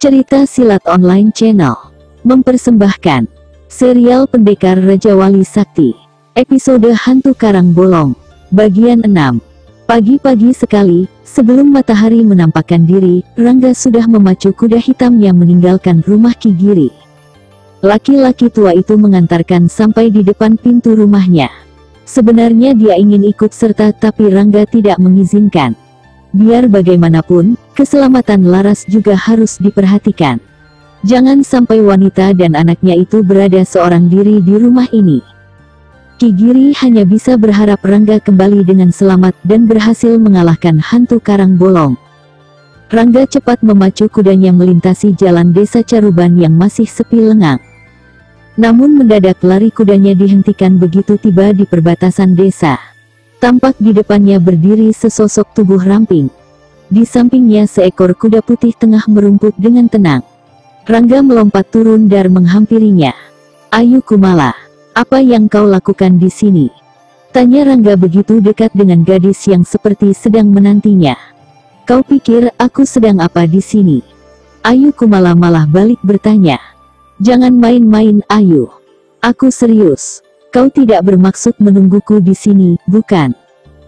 Cerita Silat Online Channel mempersembahkan serial Pendekar Raja Wali Sakti, episode Hantu Karang Bolong, bagian 6. Pagi-pagi sekali, sebelum matahari menampakkan diri, Rangga sudah memacu kuda hitamnya meninggalkan rumah Ki Giri. Laki-laki tua itu mengantarkan sampai di depan pintu rumahnya. Sebenarnya dia ingin ikut serta tapi Rangga tidak mengizinkan. Biar bagaimanapun, keselamatan Laras juga harus diperhatikan. Jangan sampai wanita dan anaknya itu berada seorang diri di rumah ini. Ki Giri hanya bisa berharap Rangga kembali dengan selamat dan berhasil mengalahkan hantu karang bolong. Rangga cepat memacu kudanya melintasi jalan desa Caruban yang masih sepi lengang. Namun mendadak lari kudanya dihentikan begitu tiba di perbatasan desa. Tampak di depannya berdiri sesosok tubuh ramping. Di sampingnya seekor kuda putih tengah merumput dengan tenang. Rangga melompat turun dan menghampirinya. "Ayu Kumala, apa yang kau lakukan di sini?" tanya Rangga begitu dekat dengan gadis yang seperti sedang menantinya. "Kau pikir aku sedang apa di sini?" Ayu Kumala malah balik bertanya. "Jangan main-main Ayu. Aku serius. Kau tidak bermaksud menungguku di sini, bukan?"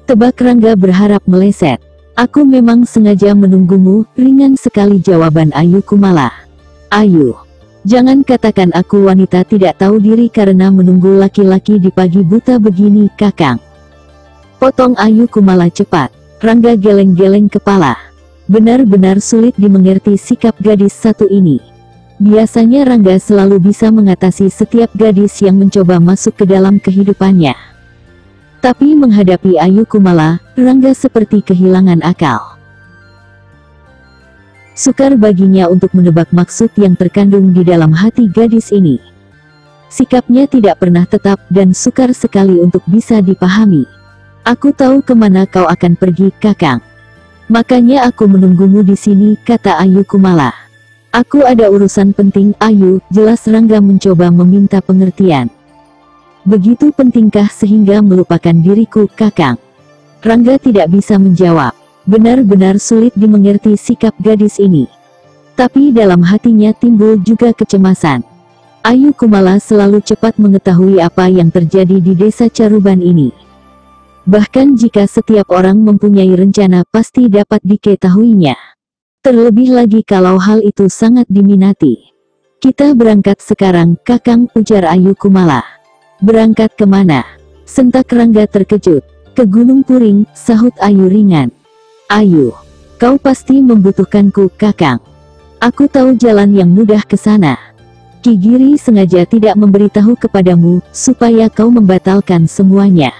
Tebak Rangga berharap meleset. "Aku memang sengaja menunggumu," ringan sekali jawaban Ayu Kumala. "Ayu, jangan katakan aku wanita tidak tahu diri karena menunggu laki-laki di pagi buta begini, Kakang." Potong Ayu Kumala cepat. Rangga geleng-geleng kepala. Benar-benar sulit dimengerti sikap gadis satu ini. Biasanya Rangga selalu bisa mengatasi setiap gadis yang mencoba masuk ke dalam kehidupannya. Tapi menghadapi Ayu Kumala, Rangga seperti kehilangan akal. Sukar baginya untuk menebak maksud yang terkandung di dalam hati gadis ini. Sikapnya tidak pernah tetap dan sukar sekali untuk bisa dipahami. "Aku tahu kemana kau akan pergi, Kakang. Makanya aku menunggumu di sini," kata Ayu Kumala. "Aku ada urusan penting, Ayu," jelas Rangga mencoba meminta pengertian. "Begitu pentingkah sehingga melupakan diriku, Kakang?" Rangga tidak bisa menjawab. Benar-benar sulit dimengerti sikap gadis ini. Tapi dalam hatinya timbul juga kecemasan. Ayu Kumala selalu cepat mengetahui apa yang terjadi di desa Caruban ini. Bahkan jika setiap orang mempunyai rencana pasti dapat diketahuinya. Terlebih lagi kalau hal itu sangat diminati. "Kita berangkat sekarang, Kakang," ujar Ayu Kumala. "Berangkat kemana?" sentak Rangga terkejut. "Ke Gunung Puring," sahut Ayu ringan. "Ayu, kau pasti membutuhkanku, Kakang. Aku tahu jalan yang mudah ke sana. Ki Giri sengaja tidak memberitahu kepadamu, supaya kau membatalkan semuanya.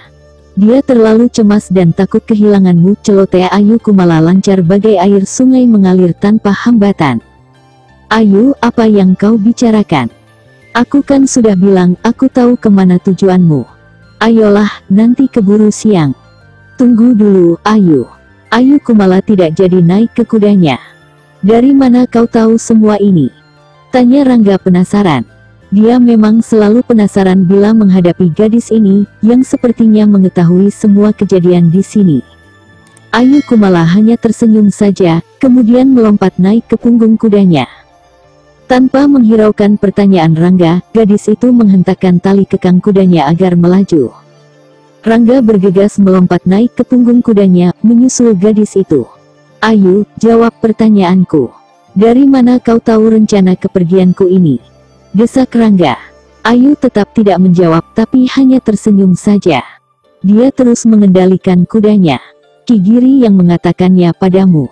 Dia terlalu cemas dan takut kehilanganmu," celoteh Ayu Kumala lancar bagai air sungai mengalir tanpa hambatan. "Ayu, apa yang kau bicarakan? Aku kan sudah bilang aku tahu kemana tujuanmu. Ayolah, nanti keburu siang." "Tunggu dulu, Ayu." Ayu Kumala tidak jadi naik ke kudanya. "Dari mana kau tahu semua ini?" tanya Rangga penasaran. Dia memang selalu penasaran bila menghadapi gadis ini, yang sepertinya mengetahui semua kejadian di sini. Ayu Kumala hanya tersenyum saja, kemudian melompat naik ke punggung kudanya. Tanpa menghiraukan pertanyaan Rangga, gadis itu menghentakkan tali kekang kudanya agar melaju. Rangga bergegas melompat naik ke punggung kudanya, menyusul gadis itu. "Ayu, jawab pertanyaanku. Dari mana kau tahu rencana kepergianku ini?" desak Rangga. Ayu tetap tidak menjawab tapi hanya tersenyum saja. Dia terus mengendalikan kudanya. "Ki Giri yang mengatakannya padamu,"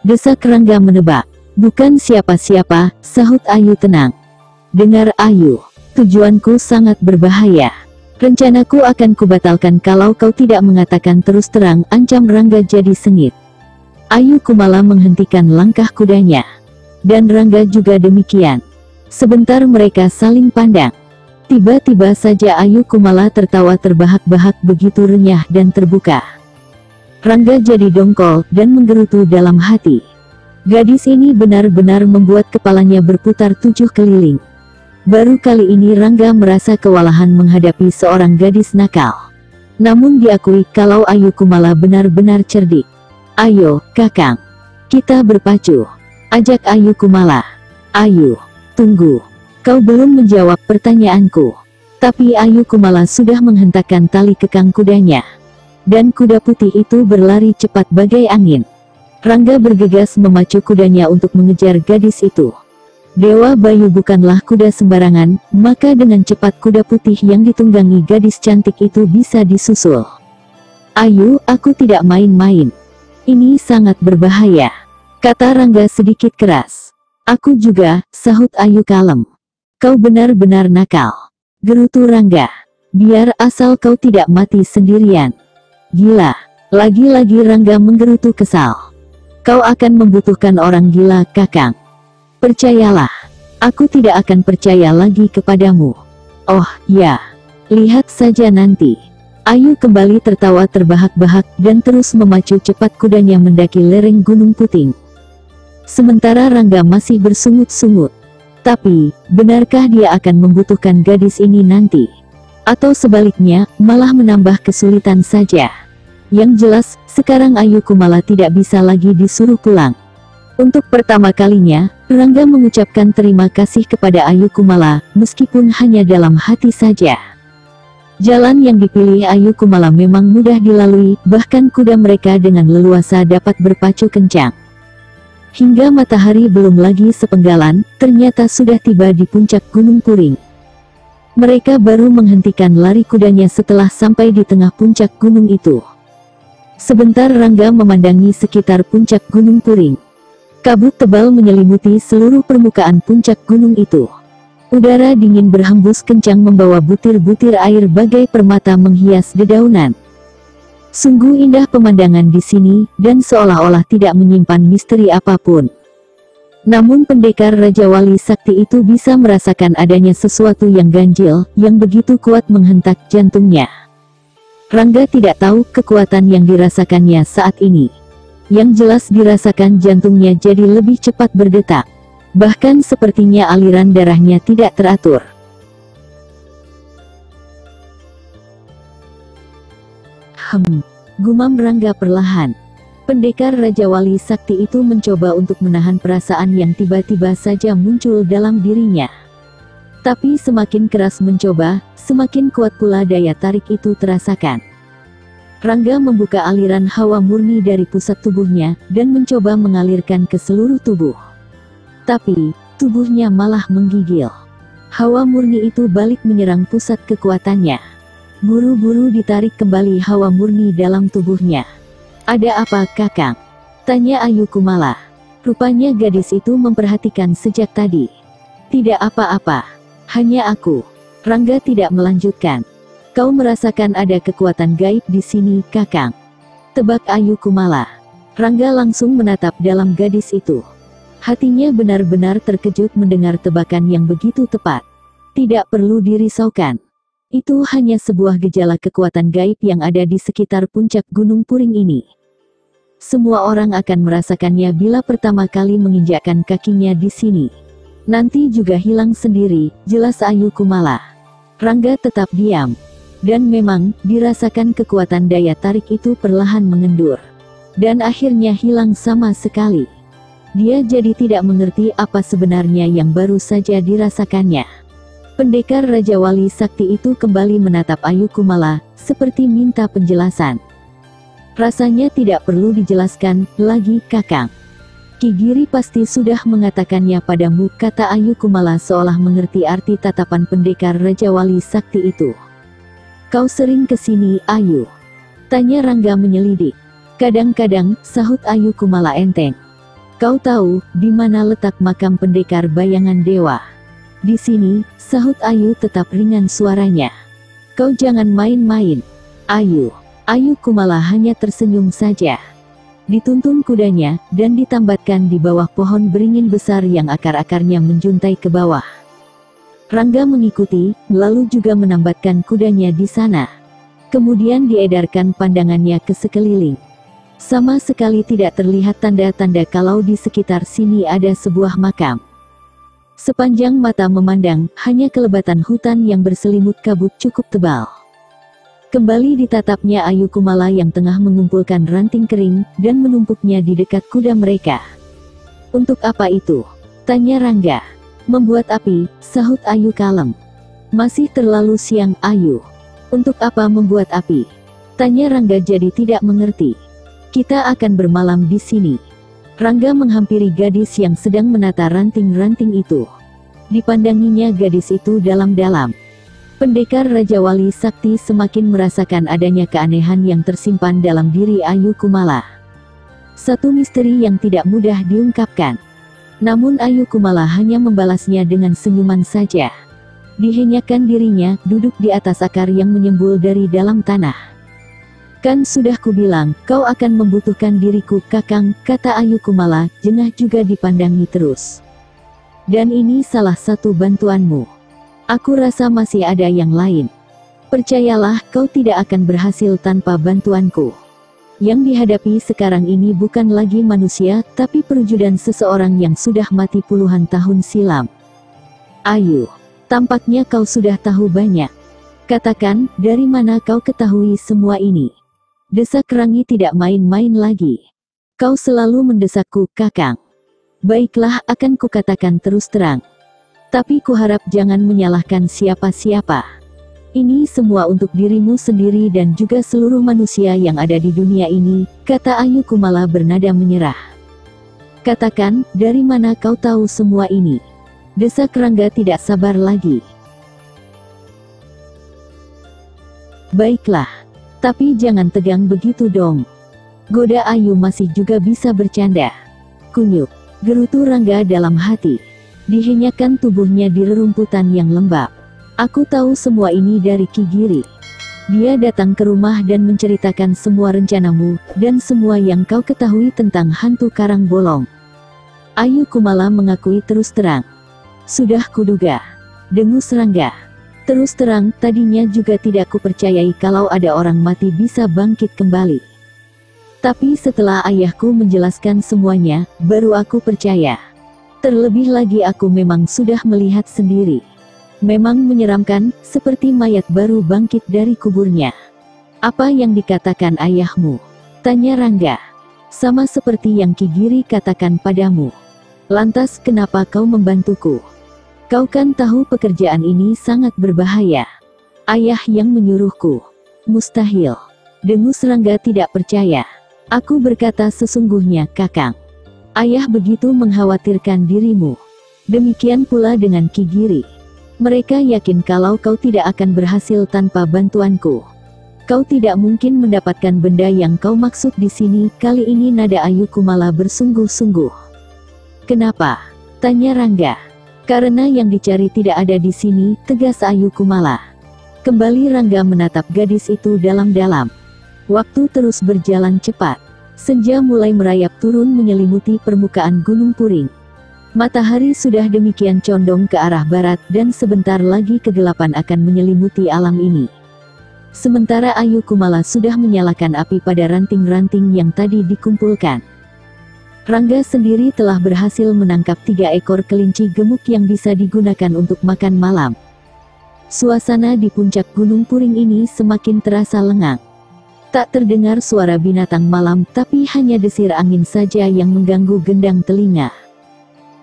desak Rangga menebak. "Bukan siapa-siapa," sahut Ayu tenang. "Dengar Ayu, tujuanku sangat berbahaya. Rencanaku akan kubatalkan kalau kau tidak mengatakan terus terang," ancam Rangga jadi sengit. Ayu Kumala menghentikan langkah kudanya. Dan Rangga juga demikian. Sebentar mereka saling pandang. Tiba-tiba saja Ayu Kumala tertawa terbahak-bahak begitu renyah dan terbuka. Rangga jadi dongkol dan menggerutu dalam hati. Gadis ini benar-benar membuat kepalanya berputar 7 keliling. Baru kali ini Rangga merasa kewalahan menghadapi seorang gadis nakal. Namun diakui kalau Ayu Kumala benar-benar cerdik. "Ayo, Kakang. Kita berpacu," ajak Ayu Kumala. Ayu, tunggu. Kau belum menjawab pertanyaanku. Tapi Ayu Kumala sudah menghentakkan tali kekang kudanya. Dan kuda putih itu berlari cepat bagai angin. Rangga bergegas memacu kudanya untuk mengejar gadis itu. Dewa Bayu bukanlah kuda sembarangan, maka dengan cepat kuda putih yang ditunggangi gadis cantik itu bisa disusul. Ayu, aku tidak main-main. Ini sangat berbahaya, kata Rangga sedikit keras. Aku juga, sahut Ayu kalem. Kau benar-benar nakal, gerutu Rangga. Biar asal kau tidak mati sendirian. Gila, lagi-lagi Rangga menggerutu kesal. Kau akan membutuhkan orang gila, Kakang. Percayalah, aku tidak akan percaya lagi kepadamu. Oh, ya. Lihat saja nanti. Ayu kembali tertawa terbahak-bahak dan terus memacu cepat kudanya mendaki lereng Gunung Puting. Sementara Rangga masih bersungut-sungut. Tapi, benarkah dia akan membutuhkan gadis ini nanti? Atau sebaliknya, malah menambah kesulitan saja? Yang jelas, sekarang Ayu Kumala tidak bisa lagi disuruh pulang. Untuk pertama kalinya, Rangga mengucapkan terima kasih kepada Ayu Kumala, meskipun hanya dalam hati saja. Jalan yang dipilih Ayu Kumala memang mudah dilalui, bahkan kuda mereka dengan leluasa dapat berpacu kencang. Hingga matahari belum lagi sepenggalan, ternyata sudah tiba di puncak Gunung Puring. Mereka baru menghentikan lari kudanya setelah sampai di tengah puncak gunung itu. Sebentar Rangga memandangi sekitar puncak Gunung Puring. Kabut tebal menyelimuti seluruh permukaan puncak gunung itu. Udara dingin berhembus kencang membawa butir-butir air bagai permata menghias dedaunan. Sungguh indah pemandangan di sini, dan seolah-olah tidak menyimpan misteri apapun. Namun pendekar Raja Wali Sakti itu bisa merasakan adanya sesuatu yang ganjil, yang begitu kuat menghentak jantungnya. Rangga tidak tahu kekuatan yang dirasakannya saat ini. Yang jelas dirasakan jantungnya jadi lebih cepat berdetak. Bahkan sepertinya aliran darahnya tidak teratur. Gumam Rangga perlahan. Pendekar Raja Wali Sakti itu mencoba untuk menahan perasaan yang tiba-tiba saja muncul dalam dirinya. Tapi semakin keras mencoba, semakin kuat pula daya tarik itu terasakan. Rangga membuka aliran hawa murni dari pusat tubuhnya, dan mencoba mengalirkan ke seluruh tubuh. Tapi, tubuhnya malah menggigil. Hawa murni itu balik menyerang pusat kekuatannya. Buru-buru ditarik kembali hawa murni dalam tubuhnya. Ada apa, Kakang? Tanya Ayu Kumala. Rupanya gadis itu memperhatikan sejak tadi. Tidak apa-apa. Hanya aku. Rangga tidak melanjutkan. Kau merasakan ada kekuatan gaib di sini, Kakang? Tebak Ayu Kumala. Rangga langsung menatap dalam gadis itu. Hatinya benar-benar terkejut mendengar tebakan yang begitu tepat. Tidak perlu dirisaukan. Itu hanya sebuah gejala kekuatan gaib yang ada di sekitar puncak Gunung Puring ini. Semua orang akan merasakannya bila pertama kali menginjakkan kakinya di sini. Nanti juga hilang sendiri, jelas Ayu Kumala. Rangga tetap diam. Dan memang, dirasakan kekuatan daya tarik itu perlahan mengendur. Dan akhirnya hilang sama sekali. Dia jadi tidak mengerti apa sebenarnya yang baru saja dirasakannya. Pendekar Raja Wali Sakti itu kembali menatap Ayu Kumala, seperti minta penjelasan. Rasanya tidak perlu dijelaskan lagi, Kakang. Ki Giri pasti sudah mengatakannya padamu, kata Ayu Kumala seolah mengerti arti tatapan pendekar Raja Wali Sakti itu. Kau sering kesini, Ayu? Tanya Rangga menyelidik. Kadang-kadang, sahut Ayu Kumala enteng. Kau tahu, di mana letak makam pendekar bayangan dewa? Di sini, sahut Ayu tetap ringan suaranya. Kau jangan main-main, Ayu. Ayu Kumala hanya tersenyum saja. Dituntun kudanya, dan ditambatkan di bawah pohon beringin besar yang akar-akarnya menjuntai ke bawah. Rangga mengikuti, lalu juga menambatkan kudanya di sana. Kemudian diedarkan pandangannya ke sekeliling. Sama sekali tidak terlihat tanda-tanda kalau di sekitar sini ada sebuah makam. Sepanjang mata memandang, hanya kelebatan hutan yang berselimut kabut cukup tebal. Kembali ditatapnya Ayu Kumala yang tengah mengumpulkan ranting kering, dan menumpuknya di dekat kuda mereka. Untuk apa itu? Tanya Rangga. Membuat api, sahut Ayu kalem. Masih terlalu siang, Ayu. Untuk apa membuat api? Tanya Rangga jadi tidak mengerti. Kita akan bermalam di sini. Rangga menghampiri gadis yang sedang menata ranting-ranting itu. Dipandanginya gadis itu dalam-dalam. Pendekar Raja Wali Sakti semakin merasakan adanya keanehan yang tersimpan dalam diri Ayu Kumala. Satu misteri yang tidak mudah diungkapkan. Namun Ayu Kumala hanya membalasnya dengan senyuman saja. Dihenyakan dirinya, duduk di atas akar yang menyembul dari dalam tanah. Kan sudah kubilang, kau akan membutuhkan diriku Kakang, kata Ayu Kumala, jengah juga dipandangi terus. Dan ini salah satu bantuanmu. Aku rasa masih ada yang lain. Percayalah, kau tidak akan berhasil tanpa bantuanku. Yang dihadapi sekarang ini bukan lagi manusia, tapi perwujudan seseorang yang sudah mati puluhan tahun silam. Ayu, tampaknya kau sudah tahu banyak. Katakan, dari mana kau ketahui semua ini? Desak Rangi tidak main-main lagi. Kau selalu mendesakku, Kakang. Baiklah, akan kukatakan terus terang. Tapi kuharap jangan menyalahkan siapa-siapa. Ini semua untuk dirimu sendiri dan juga seluruh manusia yang ada di dunia ini, kata Ayu Kumala bernada menyerah. Katakan, dari mana kau tahu semua ini? Desak Rangga tidak sabar lagi. Baiklah. Tapi jangan tegang begitu dong. Goda Ayu masih juga bisa bercanda. Kunyuk, gerutu Rangga dalam hati. Dihenyakan tubuhnya di rerumputan yang lembab. Aku tahu semua ini dari Ki Giri. Dia datang ke rumah dan menceritakan semua rencanamu, dan semua yang kau ketahui tentang hantu Karang Bolong. Ayu Kumala mengakui terus terang. Sudah kuduga. Dengus Rangga. Terus terang, tadinya juga tidak kupercayai kalau ada orang mati bisa bangkit kembali. Tapi setelah ayahku menjelaskan semuanya, baru aku percaya. Terlebih lagi aku memang sudah melihat sendiri. Memang menyeramkan, seperti mayat baru bangkit dari kuburnya. Apa yang dikatakan ayahmu? Tanya Rangga. Sama seperti yang Ki Giri katakan padamu. Lantas kenapa kau membantuku? Kau kan tahu pekerjaan ini sangat berbahaya. Ayah yang menyuruhku. Mustahil. Dengus Rangga tidak percaya. Aku berkata sesungguhnya, Kakang. Ayah begitu mengkhawatirkan dirimu. Demikian pula dengan Ki Giri. Mereka yakin kalau kau tidak akan berhasil tanpa bantuanku. Kau tidak mungkin mendapatkan benda yang kau maksud di sini. Kali ini nada Ayu Kumala bersungguh-sungguh. Kenapa? Tanya Rangga. Karena yang dicari tidak ada di sini, tegas Ayu Kumala. Kembali Rangga menatap gadis itu dalam-dalam. Waktu terus berjalan cepat. Senja mulai merayap turun menyelimuti permukaan Gunung Puring. Matahari sudah demikian condong ke arah barat dan sebentar lagi kegelapan akan menyelimuti alam ini. Sementara Ayu Kumala sudah menyalakan api pada ranting-ranting yang tadi dikumpulkan. Rangga sendiri telah berhasil menangkap 3 ekor kelinci gemuk yang bisa digunakan untuk makan malam. Suasana di puncak Gunung Puring ini semakin terasa lengang. Tak terdengar suara binatang malam, tapi hanya desir angin saja yang mengganggu gendang telinga.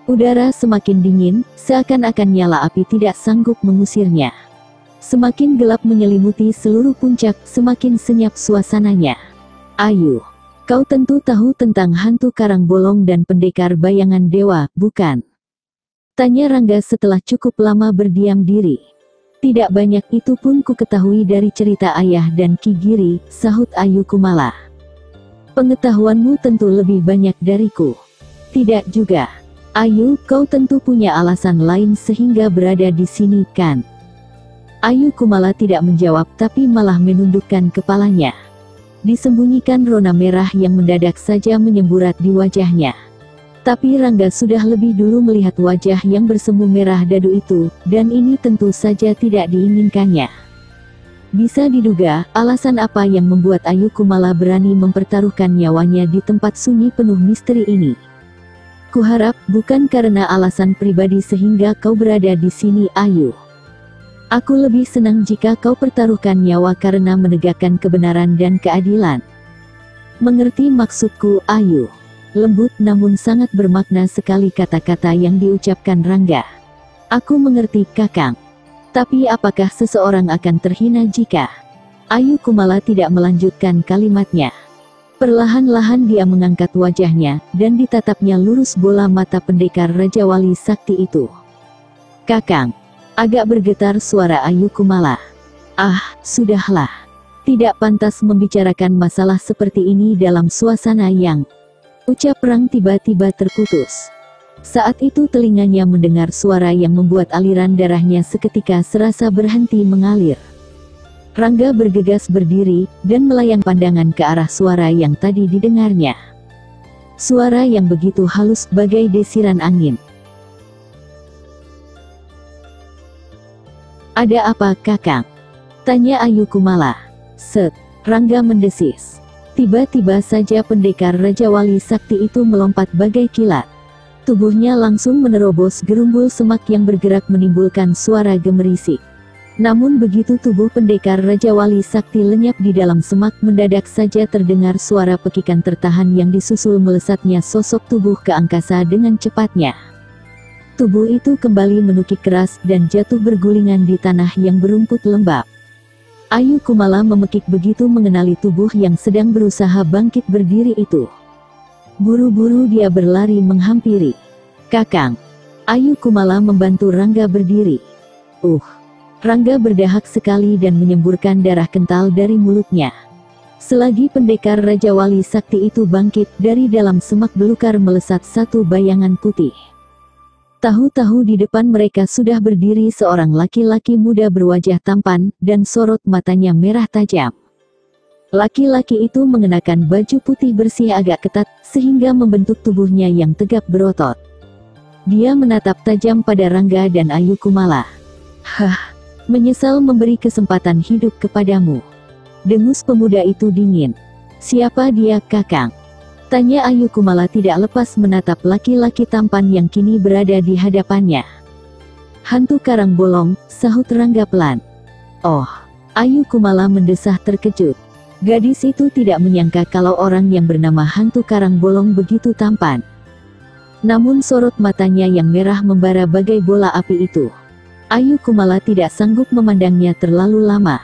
Udara semakin dingin, seakan-akan nyala api tidak sanggup mengusirnya. Semakin gelap menyelimuti seluruh puncak, semakin senyap suasananya. Ayu, kau tentu tahu tentang hantu Karang Bolong dan pendekar bayangan dewa, bukan? Tanya Rangga setelah cukup lama berdiam diri. Tidak banyak, itu pun ku ketahui dari cerita ayah dan Ki Giri, sahut Ayu Kumala. Pengetahuanmu tentu lebih banyak dariku. Tidak juga. Ayu, kau tentu punya alasan lain sehingga berada di sini, kan? Ayu Kumala tidak menjawab tapi malah menundukkan kepalanya. Disembunyikan rona merah yang mendadak saja menyemburat di wajahnya. Tapi Rangga sudah lebih dulu melihat wajah yang bersemu merah dadu itu, dan ini tentu saja tidak diinginkannya. Bisa diduga, alasan apa yang membuat Ayu Kumala berani mempertaruhkan nyawanya di tempat sunyi penuh misteri ini. Kuharap bukan karena alasan pribadi sehingga kau berada di sini, Ayu. Aku lebih senang jika kau pertaruhkan nyawa karena menegakkan kebenaran dan keadilan. Mengerti maksudku, Ayu? Lembut namun sangat bermakna sekali kata-kata yang diucapkan Rangga. Aku mengerti Kakang. Tapi apakah seseorang akan terhina jika... Ayu Kumala tidak melanjutkan kalimatnya. Perlahan-lahan dia mengangkat wajahnya, dan ditatapnya lurus bola mata pendekar Raja Wali Sakti itu. Kakang. Agak bergetar suara Ayu Kumala. Ah, sudahlah. Tidak pantas membicarakan masalah seperti ini dalam suasana yang... Ucap Rang tiba-tiba terputus. Saat itu telinganya mendengar suara yang membuat aliran darahnya seketika serasa berhenti mengalir. Rangga bergegas berdiri, dan melayang pandangan ke arah suara yang tadi didengarnya. Suara yang begitu halus bagai desiran angin. Ada apa Kakang? Tanya Ayu Kumala. Set, Rangga mendesis. Tiba-tiba saja pendekar Raja Wali Sakti itu melompat bagai kilat. Tubuhnya langsung menerobos gerumbul semak yang bergerak menimbulkan suara gemerisik. Namun begitu tubuh pendekar Raja Wali Sakti lenyap di dalam semak, mendadak saja terdengar suara pekikan tertahan yang disusul melesatnya sosok tubuh ke angkasa dengan cepatnya. Tubuh itu kembali menukik keras dan jatuh bergulingan di tanah yang berumput lembab. Ayu Kumala memekik begitu mengenali tubuh yang sedang berusaha bangkit berdiri itu. Buru-buru dia berlari menghampiri. Kakang. Ayu Kumala membantu Rangga berdiri. Rangga berdahak sekali dan menyemburkan darah kental dari mulutnya. Selagi pendekar Raja Wali Sakti itu bangkit, dari dalam semak belukar melesat satu bayangan putih. Tahu-tahu di depan mereka sudah berdiri seorang laki-laki muda berwajah tampan, dan sorot matanya merah tajam. Laki-laki itu mengenakan baju putih bersih agak ketat, sehingga membentuk tubuhnya yang tegap berotot. Dia menatap tajam pada Rangga dan Ayu Kumala. Hah, menyesal memberi kesempatan hidup kepadamu. Dengus pemuda itu dingin. Siapa dia Kakang? Tanya Ayu Kumala tidak lepas menatap laki-laki tampan yang kini berada di hadapannya. Hantu Karang Bolong, sahut Rangga pelan. Oh, Ayu Kumala mendesah terkejut. Gadis itu tidak menyangka kalau orang yang bernama Hantu Karang Bolong begitu tampan. Namun sorot matanya yang merah membara bagai bola api itu. Ayu Kumala tidak sanggup memandangnya terlalu lama.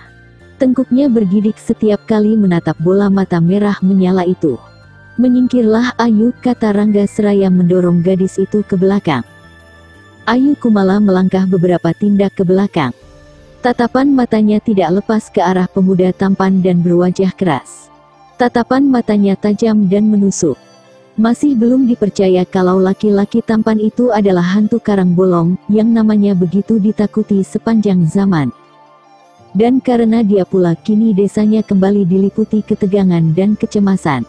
Tengkuknya bergidik setiap kali menatap bola mata merah menyala itu. Menyingkirlah Ayu, kata Rangga seraya mendorong gadis itu ke belakang. Ayu Kumala melangkah beberapa tindak ke belakang. Tatapan matanya tidak lepas ke arah pemuda tampan dan berwajah keras. Tatapan matanya tajam dan menusuk. Masih belum dipercaya kalau laki-laki tampan itu adalah Hantu Karang Bolong, yang namanya begitu ditakuti sepanjang zaman. Dan karena dia pula kini desanya kembali diliputi ketegangan dan kecemasan.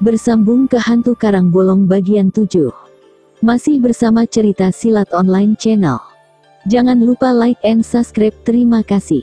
Bersambung ke Hantu Karang Bolong bagian 7. Masih bersama Cerita Silat Online Channel. Jangan lupa like and subscribe. Terima kasih.